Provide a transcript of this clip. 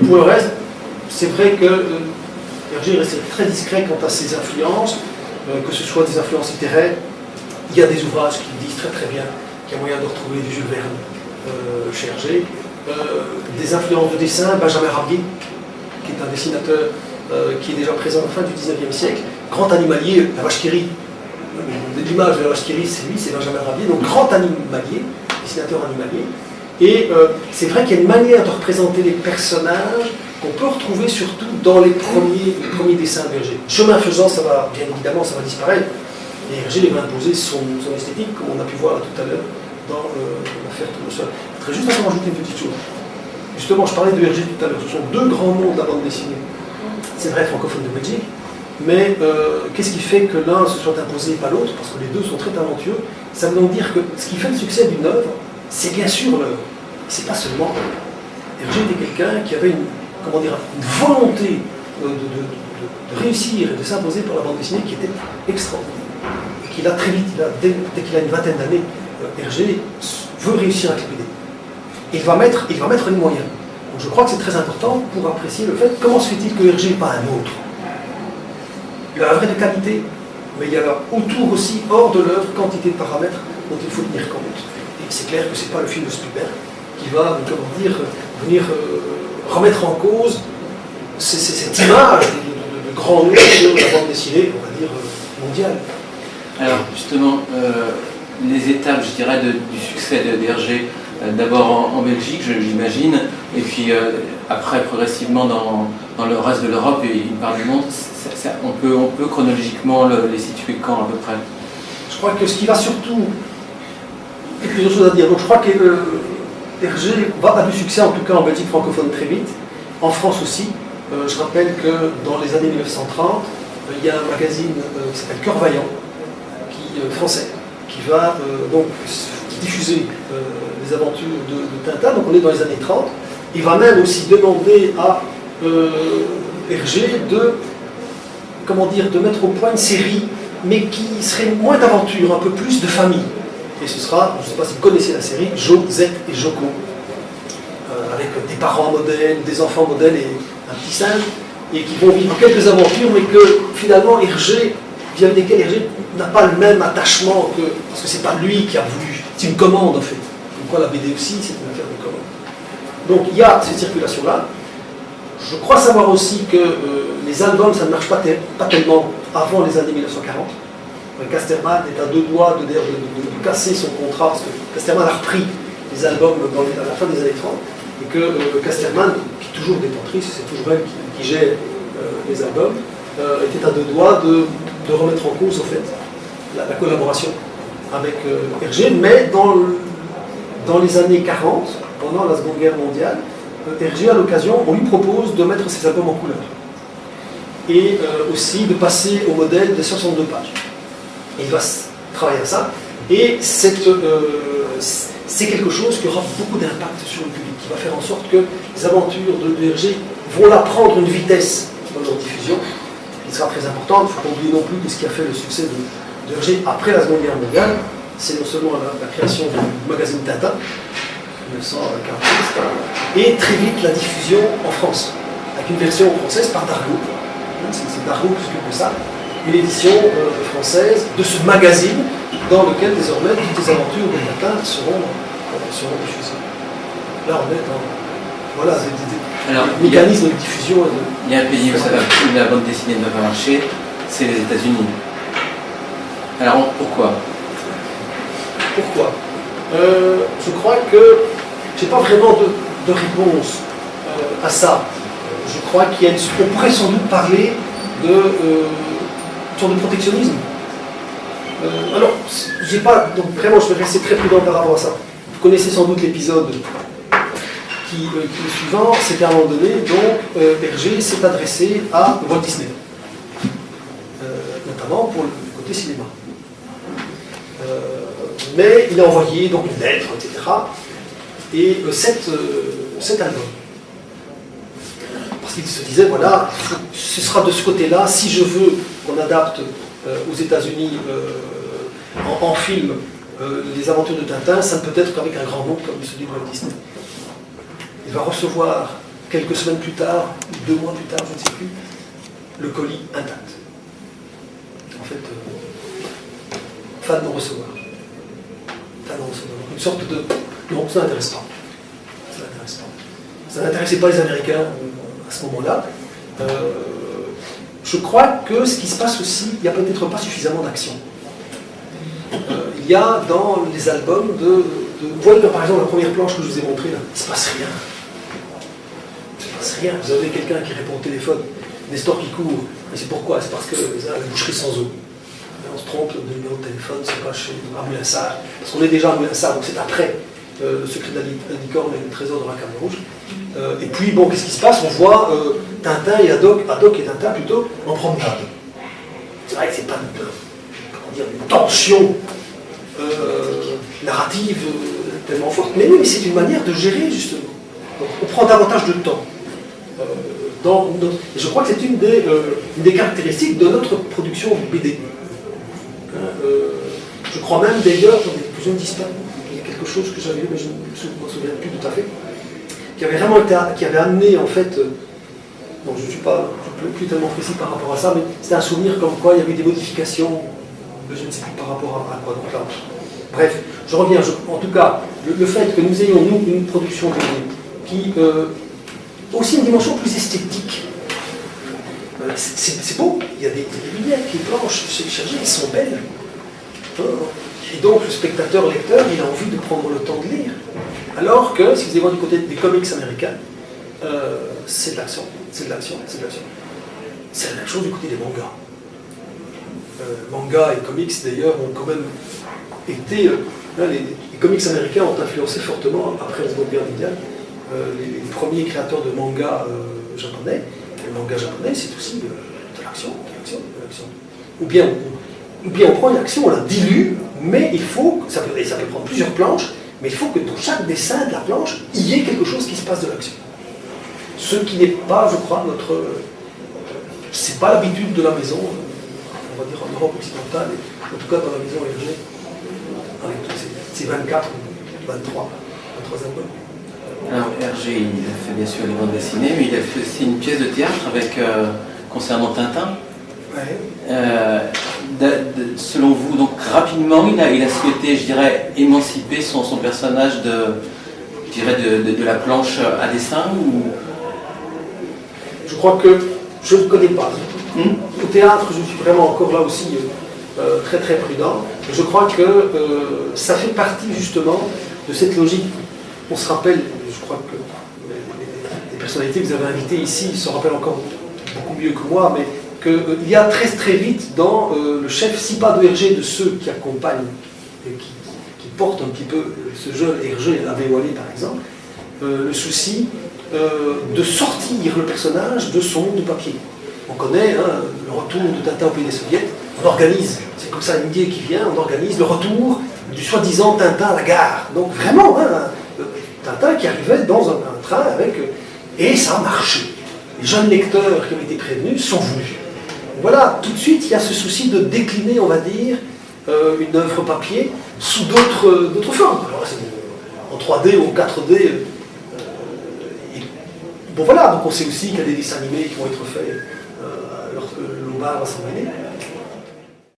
Pour le reste, c'est vrai que Hergé est resté très discret quant à ses influences, que ce soit des influences littéraires. Il y a des ouvrages qui disent très très bien qu'il y a moyen de retrouver du Jules Verne chez Hergé. Des influences de dessin, Benjamin Rabier, qui est un dessinateur qui est déjà présent à la fin du 19e siècle, grand animalier, la vache qui rit. L'image de la vache qui rit, c'est lui, c'est Benjamin Rabier, donc grand animalier, dessinateur animalier. Et c'est vrai qu'il y a une manière de représenter les personnages qu'on peut retrouver surtout dans les premiers dessins d'Hergé. Chemin faisant, ça va, bien évidemment, ça va disparaître. Et Hergé va imposer son esthétique, comme on a pu voir là, tout à l'heure dans l'affaire Tournesol. Je voudrais juste encore ajouter une petite chose. Justement, je parlais de Hergé tout à l'heure. Ce sont deux grands noms de la bande dessinée. C'est vrai, francophone de Belgique. Mais qu'est-ce qui fait que l'un se soit imposé et pas l'autre? Parce que les deux sont très talentueux. Ça veut donc dire que ce qui fait le succès d'une œuvre, c'est bien sûr l'œuvre. C'est pas seulement Hergé était quelqu'un qui avait une volonté de réussir et de s'imposer pour la bande dessinée qui était extraordinaire. Et qu'il a très vite, dès qu'il a une vingtaine d'années, Hergé veut réussir avec l'idée. Il va mettre les moyens. Donc je crois que c'est très important pour apprécier le fait comment se fait-il que Hergé n'est pas un autre. Il a un vrai de qualité, mais il y a là autour aussi, hors de l'œuvre, quantité de paramètres dont il faut tenir compte. Et c'est clair que ce n'est pas le film de Spielberg qui va, venir remettre en cause cette image de grand nom de la bande dessinée, on va dire, mondiale. Alors justement, les étapes, je dirais, du succès d'Hergé, d'abord en Belgique, j'imagine, et puis après progressivement dans le reste de l'Europe et une part du monde, on peut chronologiquement les situer quand à peu près? Je crois que ce qui va surtout... Il y a plusieurs choses à dire. Donc je crois que Hergé va avoir du succès, en tout cas en Belgique francophone, très vite. En France aussi. Je rappelle que dans les années 1930, il y a un magazine qui s'appelle Cœur Vaillant, français, qui va donc diffuser les aventures de Tintin. Donc on est dans les années 30. Il va même aussi demander à Hergé de mettre au point une série, mais qui serait moins d'aventure, un peu plus de famille. Et ce sera, je ne sais pas si vous connaissez la série, Jo, Zette et Joko, avec des parents modèles, des enfants modèles et un petit singe, et qui vont vivre quelques aventures, mais que finalement Hergé, vis-à-vis desquelles Hergé n'a pas le même attachement que, parce que c'est pas lui qui a voulu, c'est une commande en fait. Comme quoi la BD aussi, c'est une affaire de commande. Donc il y a cette circulation-là. Je crois savoir aussi que les albums, ça ne marche pas tellement avant les années 1940. Casterman est à deux doigts de casser son contrat, parce que Casterman a repris les albums à la fin des années 30, et que Casterman, qui est toujours détentrice, c'est toujours elle qui gère les albums, était à deux doigts de remettre en cause, au fait, la collaboration avec Hergé, mais dans les années 40, pendant la Seconde Guerre mondiale, Hergé, à l'occasion, on lui propose de mettre ses albums en couleur. Et aussi de passer au modèle de 62 pages. Et il va travailler à ça. Et c'est quelque chose qui aura beaucoup d'impact sur le public, qui va faire en sorte que les aventures de Hergé vont là prendre une vitesse dans leur diffusion, qui sera très importante. Il ne faut pas oublier non plus que ce qui a fait le succès de Hergé après la Seconde Guerre mondiale, c'est non seulement la création du magazine Tintin, 1946, et très vite la diffusion en France, avec une version française par Dargaud. C'est Dargaud qui s'occupe de ça, une édition française de ce magazine dans lequel désormais toutes les aventures de Tintin seront diffusées. Là on est dans des mécanismes de diffusion. Il y a un pays où la bande dessinée ne va pas marcher, c'est les États-Unis. Alors pourquoi? Je crois que je n'ai pas vraiment de réponse à ça. Je crois qu'on pourrait sans doute parler de sorte de protectionnisme. Alors, j'ai pas, donc vraiment, je vais rester très prudent par rapport à ça. Vous connaissez sans doute l'épisode qui est suivant, c'est qu'à un moment donné, donc, Hergé s'est adressé à Walt Disney, notamment pour le côté cinéma. Mais il a envoyé donc une lettre, etc. Et cet album. Parce qu'il se disait, voilà, ce sera de ce côté-là, si je veux qu'on adapte aux États-Unis en film les aventures de Tintin, ça ne peut être qu'avec un grand nom comme celui de Walt Disney. Il va recevoir quelques semaines plus tard, 2 mois plus tard, je ne sais plus, le colis intact. En fait, fin de non-recevoir. Fin de non-recevoir. Une sorte de... Non, ça n'intéresse pas. Ça n'intéresse pas. Ça n'intéressait pas les Américains à ce moment-là. Je crois que ce qui se passe aussi, il n'y a peut-être pas suffisamment d'action. Il y a dans les albums vous voyez par exemple la première planche que je vous ai montrée là, il ne se passe rien. Il ne se passe rien. Vous avez quelqu'un qui répond au téléphone, Nestor qui court. Mais c'est pourquoi? C'est parce que la boucherie sans eau. On se trompe de numéro de téléphone, c'est pas chez Moulinsart. Parce qu'on est déjà à Moulinsart, donc c'est après le secret de la licorne et le trésor de la Came Rouge. Et puis, bon, qu'est-ce qui se passe? On voit Tintin et Haddock et Tintin plutôt, en promenade. C'est vrai que c'est pas une tension narrative tellement forte. Mais oui, mais c'est une manière de gérer, justement. Donc, on prend davantage de temps. Je crois que c'est une des caractéristiques de notre production BD. Je crois même d'ailleurs, je ne dis pas, il y a quelque chose que j'avais lu, mais je ne me souviens plus tout à fait, qui avait amené en fait, bon, je ne suis plus tellement précis par rapport à ça, mais c'était un souvenir comme quoi il y avait des modifications, mais je ne sais plus par rapport à quoi. Donc là, bref, je reviens, en tout cas, le fait que nous ayons, nous, une production BD qui a aussi une dimension plus esthétique. C'est beau, il y a des lunettes, les planches chargées, elles sont belles. Et donc le spectateur, lecteur, il a envie de prendre le temps de lire. Alors que, si vous allez voir du côté des comics américains, c'est de l'action, c'est de l'action, c'est de l'action. C'est la même chose du côté des mangas. Mangas et comics, d'ailleurs, ont quand même été... les comics américains ont influencé fortement, après la Seconde Guerre mondiale, les premiers créateurs de mangas japonais. Le manga japonais, c'est aussi de l'action, de l'action. Ou bien on prend une action, on la dilue, mais il faut, ça peut prendre plusieurs planches, mais il faut que dans chaque dessin de la planche, il y ait quelque chose qui se passe de l'action. Ce qui n'est pas, je crois, c'est pas l'habitude de la maison, on va dire en Europe occidentale, et en tout cas dans la maison Hergé, avec tous ces 24 ou 23 albums. Alors Hergé, il a fait bien sûr les bandes dessinées, mais il a fait aussi une pièce de théâtre concernant Tintin. Ouais. Selon vous, donc rapidement, il a souhaité, je dirais, émanciper son personnage de la planche à dessin ou... Je crois que je ne connais pas. Au théâtre, je suis vraiment encore là aussi très très prudent. Je crois que ça fait partie justement de cette logique. On se rappelle, je crois que les personnalités que vous avez invitées ici se rappellent encore beaucoup mieux que moi, mais qu'il y a très très vite dans le chef, si pas de Hergé, de ceux qui accompagnent et qui portent un petit peu ce jeune Hergé, Abbé Wallet par exemple, le souci de sortir le personnage de son monde de papier. On connaît le retour de Tintin au pays des soviets, on organise, c'est comme ça une idée qui vient, on organise le retour du soi-disant Tintin à la gare. Donc vraiment, Tintin qui arrivait dans un train avec... Et ça a marché. Les jeunes lecteurs qui ont été prévenus sont venus. Voilà, tout de suite, il y a ce souci de décliner, on va dire, une œuvre papier sous d'autres formes. Alors, en 3D ou en 4D. Bon voilà, donc on sait aussi qu'il y a des dessins animés qui vont être faits lorsque Lombard va s'en mêler.